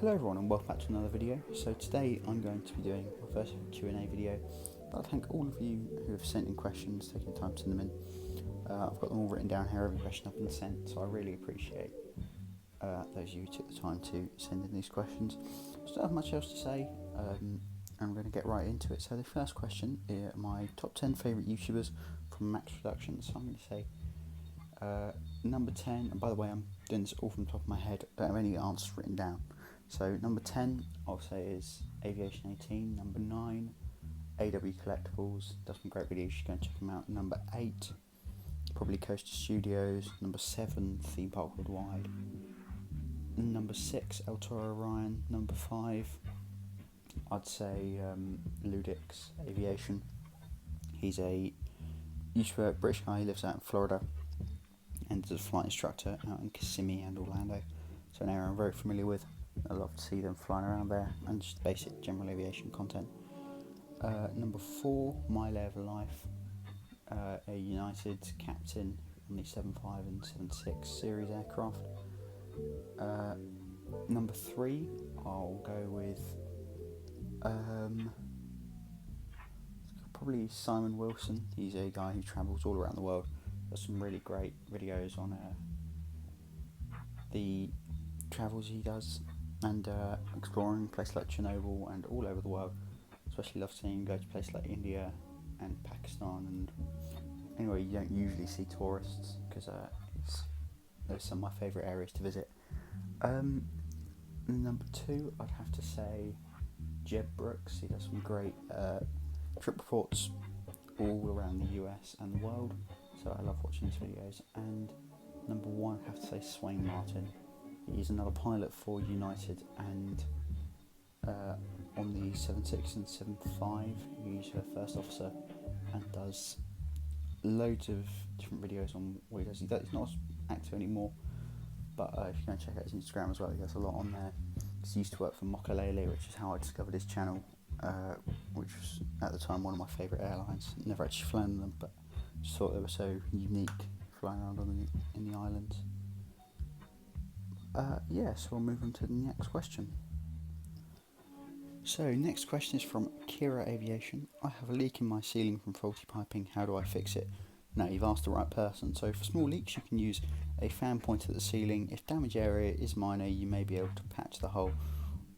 Hello everyone and welcome back to another video. So today I'm going to be doing my first Q&A video. I'd thank all of you who have sent in questions, taking time to send them in. I've got them all written down here, every question I've been sent, so I really appreciate those of you who took the time to send in these questions. So I don't have much else to say, and I'm going to get right into it. So the first question is my top 10 favourite YouTubers from Max Productions. So I'm going to say number 10, and by the way I'm doing this all from the top of my head, I don't have any answers written down. So number 10 I'll say is Aviation 18, number 9 AW Collectibles, does some great videos, you should go and check them out. Number 8 probably Coaster Studios, number 7 Theme Park Worldwide, number 6 El Toro Ryan, number 5 I'd say Ludix Aviation. He's a YouTuber, British guy, he lives out in Florida and is a flight instructor out in Kissimmee and Orlando, so an area I'm very familiar with. I love to see them flying around there and just basic general aviation content. Number 4, My Level of Life, a United captain on the 75 and 76 series aircraft. Number 3, I'll go with probably Simon Wilson. He's a guy who travels all around the world. There's some really great videos on the travels he does and exploring places like Chernobyl and all over the world. Especially love seeing him go to places like India and Pakistan and anywhere you don't usually see tourists, because those are some of my favourite areas to visit. Number 2 I'd have to say Jeb Brooks. He does some great trip reports all around the US and the world, so I love watching his videos. And number 1 I have to say Swain Martin. He's another pilot for United and on the 76 and 75 he's a first officer and does loads of different videos on what he does. He's not active anymore, but if you go and check out his Instagram as well, he does a lot on there. He used to work for Mokulele, which is how I discovered his channel, which was at the time one of my favourite airlines. Never actually flown them, but just thought they were so unique flying around in the islands. So we'll move on to the next question. So next question is from Kira Aviation. I have a leak in my ceiling from faulty piping, how do I fix it? Now you've asked the right person. So for small leaks you can use a fan point at the ceiling. If damage area is minor you may be able to patch the hole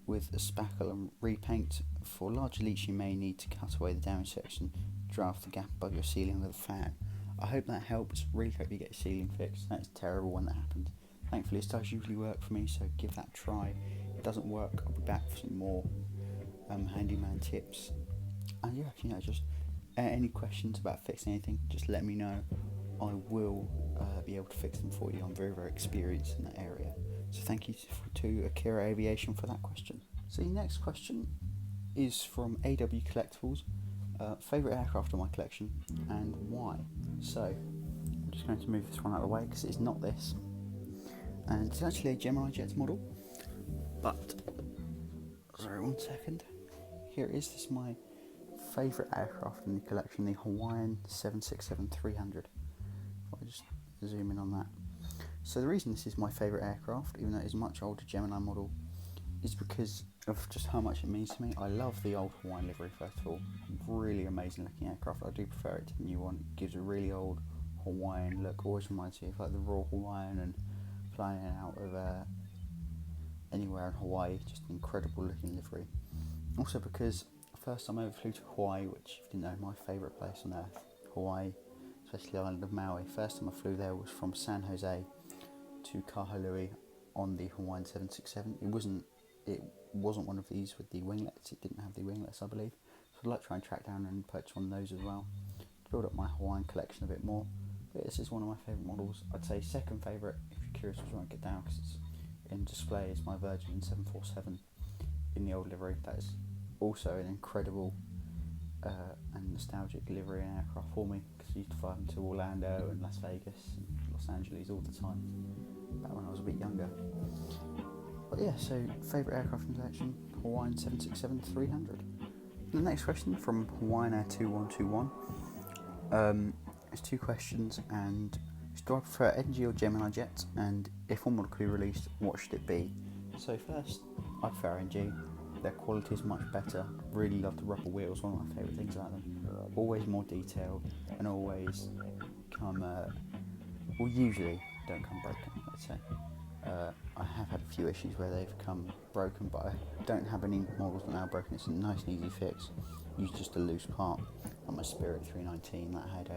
with a spackle and repaint. For larger leaks you may need to cut away the damaged section, draft the gap above your ceiling with a fan. I hope that helps, really hope you get your ceiling fixed. That's terrible when that happens. Thankfully it does usually work for me, so give that a try. If it doesn't work I'll be back for some more handyman tips. And just any questions about fixing anything, just let me know. I will be able to fix them for you. I'm very, very experienced in that area. So thank you to Akira Aviation for that question. So the next question is from AW Collectibles. Favourite aircraft in my collection and why? So I'm just going to move this one out of the way because it's not this. And it's actually a Gemini Jets model. But, sorry, 1 second. Here it is. This is my favourite aircraft in the collection, the Hawaiian 767-300. If I just zoom in on that. So the reason this is my favourite aircraft, even though it's a much older Gemini model, is because of just how much it means to me. I love the old Hawaiian livery, first of all. Really amazing looking aircraft. I do prefer it to the new one. It gives a really old Hawaiian look. Always reminds me of like the Royal Hawaiian and flying in and out of anywhere in Hawaii. Just an incredible looking livery. Also because first time I ever flew to Hawaii, which if you didn't know, my favourite place on earth, Hawaii, especially the island of Maui. First time I flew there was from San Jose to Kahului on the Hawaiian 767. It wasn't one of these with the winglets. It didn't have the winglets, I believe. So I'd like to try and track down and purchase one of those as well to build up my Hawaiian collection a bit more. But this is one of my favourite models. I'd say second favourite, if you're curious which one I get down, because it's in display, is my Virgin 747 in the old livery. That is also an incredible and nostalgic livery and aircraft for me, because I used to fly them to Orlando and Las Vegas and Los Angeles all the time back when I was a bit younger. But yeah, so favourite aircraft in the collection, Hawaiian 767-300. The next question from Hawaiian Air 2121. It's 2 questions, and do I prefer NG or Gemini Jet, and if one model could be released, what should it be? So first, I prefer NG. Their quality is much better. Really love the rubber wheels, one of my favourite things about them. Always more detailed and always come, well, usually don't come broken, let's say. I have had a few issues where they've come broken, but I don't have any models that are now broken. It's a nice and easy fix. Use just a loose part. On my Spirit 319 that had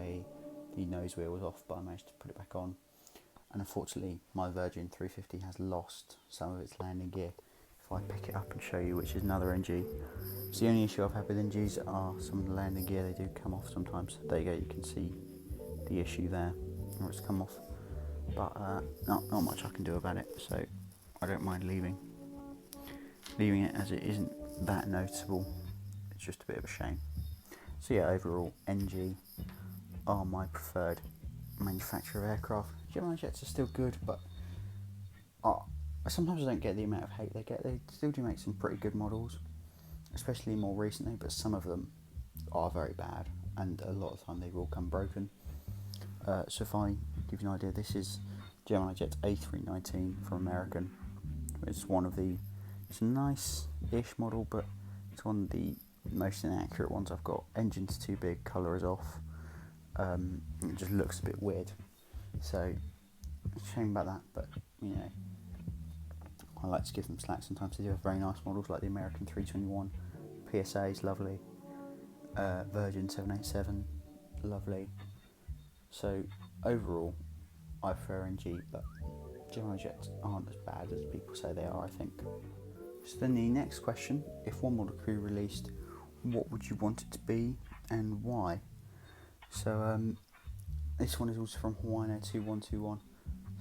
the nose wheel was off, but I managed to put it back on. And unfortunately, my Virgin 350 has lost some of its landing gear. If I pick it up and show you, which is another NG. So the only issue I've had with NGs are some of the landing gear. They do come off sometimes. There you go. You can see the issue there, where it's come off. But not much I can do about it. So I don't mind leaving it, as it isn't that noticeable. It's just a bit of a shame. So yeah, overall, NG are my preferred manufacturer of aircraft. Gemini jets are still good, but sometimes I don't get the amount of hate they get. They still do make some pretty good models, especially more recently, but some of them are very bad, and a lot of the time they will come broken. So if I give you an idea, this is Gemini Jet A319 from American. It's a nice-ish model, but it's one of the most inaccurate ones I've got. Engine's too big, colour is off. It just looks a bit weird. So, shame about that, but you know, I like to give them slack. Sometimes they do have very nice models like the American 321. PSA is lovely. Virgin 787, lovely. So overall, I prefer NG, but Gemini jets aren't as bad as people say they are, I think. So then the next question, if one Model Crew released, what would you want it to be and why? So this one is also from Hawaiian 2121.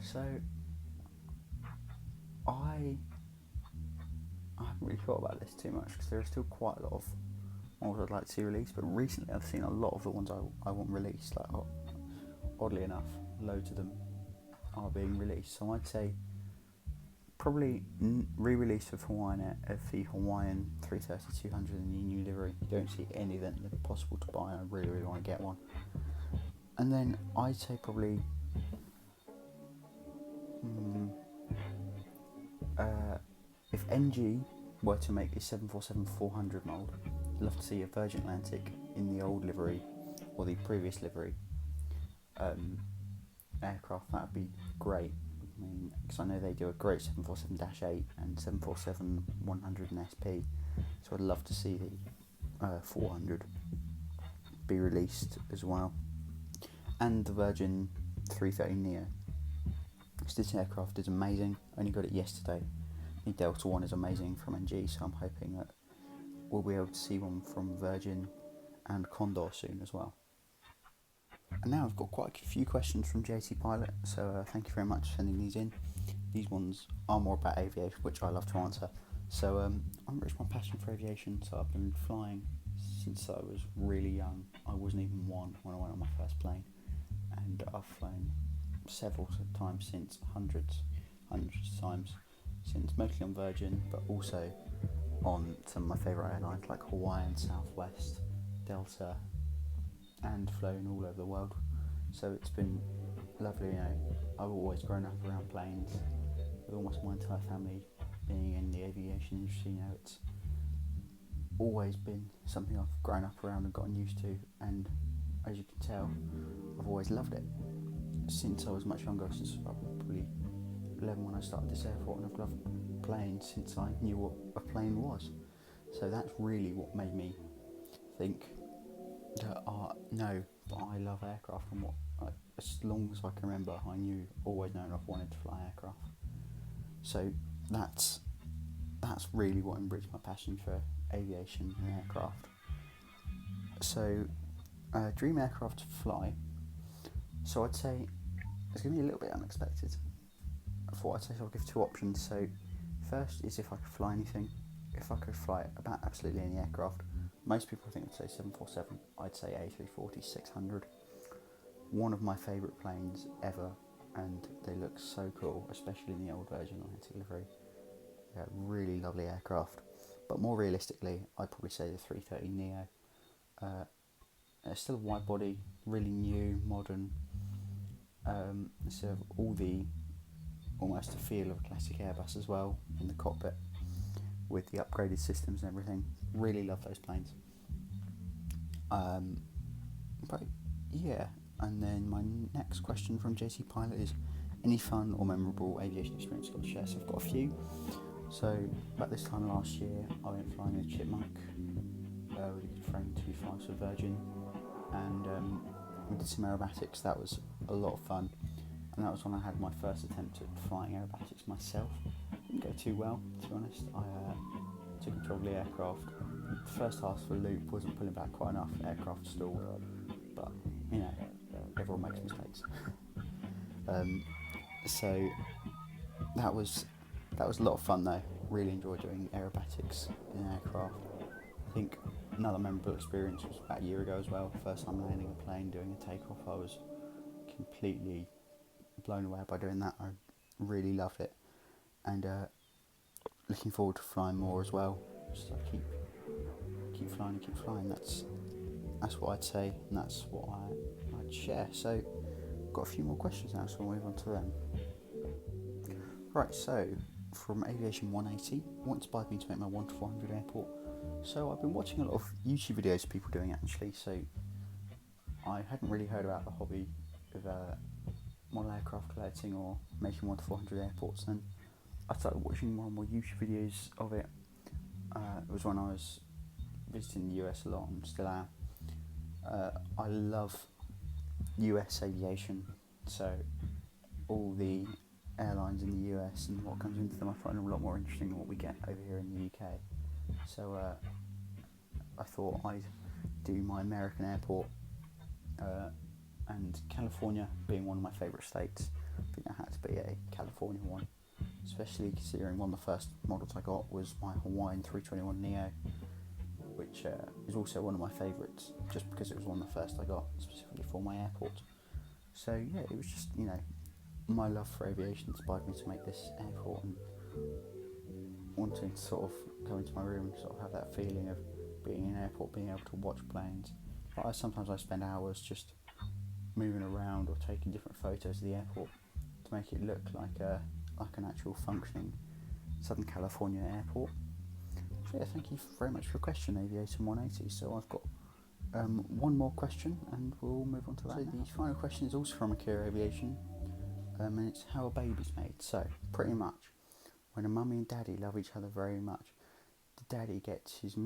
So I haven't really thought about this too much, because there are still quite a lot of models I'd like to see released, but recently I've seen a lot of the ones I want released. Like, oddly enough, loads of them are being released. So I'd say probably re-release of the Hawaiian 330-200 in the new livery. You don't see any of them that are possible to buy, and I really, really want to get one. And then I'd say probably if NG were to make a 747-400 mould, I'd love to see a Virgin Atlantic in the old livery or the previous livery aircraft. That would be great. I mean, because I know they do a great 747-8 and 747-100 and SP, so I'd love to see the 400 be released as well. And the Virgin 330neo. This aircraft is amazing. I only got it yesterday. The Delta One is amazing from NG, so I'm hoping that we'll be able to see one from Virgin and Condor soon as well. And now I've got quite a few questions from JT Pilot, so thank you very much for sending these in. These ones are more about aviation, which I love to answer. So I'm enriched my passion for aviation, so I've been flying since I was really young. I wasn't even one when I went on my first plane, and I've flown several times since, hundreds of times since, mostly on Virgin, but also on some of my favourite airlines like Hawaiian, Southwest, Delta, and flown all over the world. So it's been lovely. You know, I've always grown up around planes, with almost my entire family being in the aviation industry. You know, it's always been something I've grown up around and gotten used to, and as you can tell, I've always loved it since I was much younger, since probably 11 when I started this airport, and I've loved planes since I knew what a plane was. So that's really what made me think that I love aircraft, and as long as I can remember, I always known I've wanted to fly aircraft. So that's really what enriched my passion for aviation and aircraft. So dream aircraft to fly. So I'd say it's going to be a little bit unexpected. I'd say I'll give two options. So first is if I could fly anything. If I could fly about absolutely any aircraft. Most people think I'd say 747. I'd say A340-600. One of my favourite planes ever, and they look so cool, especially in the old Virgin Atlantic livery. Yeah, really lovely aircraft. But more realistically, I'd probably say the 330neo. It's still a wide body, really new, modern. Instead of all the almost the feel of a classic Airbus as well in the cockpit with the upgraded systems and everything. Really love those planes. But yeah, and then my next question from JC Pilot is, any fun or memorable aviation experience you've got to share? So I've got a few. So about this time last year, I went flying a Chipmunk with a good friend who flies for Virgin, and we did some aerobatics. That was a lot of fun, and that was when I had my first attempt at flying aerobatics myself. Didn't go too well, to be honest. I took control of the aircraft. The first half of the loop wasn't pulling back quite enough. Aircraft stalled, but you know, everyone makes mistakes. So that was a lot of fun though. Really enjoyed doing aerobatics in an aircraft. I think another memorable experience was about a year ago as well. First time landing a plane, doing a takeoff. I was completely blown away by doing that. I really loved it, and looking forward to flying more as well. Just keep flying and keep flying. That's what I'd say, and that's what I'd share. So, got a few more questions now, so we'll move on to them. Right, so from Aviation 180, what inspired me to make my 1 to 400 airport? So I've been watching a lot of YouTube videos of people doing it actually, so I hadn't really heard about the hobby of model aircraft collecting or making 1 to 400 airports, and I started watching more and more YouTube videos of it. It was when I was visiting the US a lot, and still am. I love US aviation, so all the airlines in the US and what comes into them I find a lot more interesting than what we get over here in the UK. So I thought I'd do my American airport, and California being one of my favourite states, I think there had to be a California one, especially considering one of the first models I got was my Hawaiian 321neo, which is also one of my favourites, just because it was one of the first I got specifically for my airport. So yeah, it was just, you know, my love for aviation inspired me to make this airport, and wanting to sort of go into my room and sort of have that feeling of being in an airport, being able to watch planes. But sometimes I spend hours just moving around or taking different photos of the airport to make it look like an actual functioning Southern California airport. So yeah, thank you very much for your question, Aviation 180. So I've got one more question and we'll move on to that. So the final question is also from Akira Aviation, and it's how a baby's made. So pretty much when a mummy and daddy love each other very much, the daddy gets his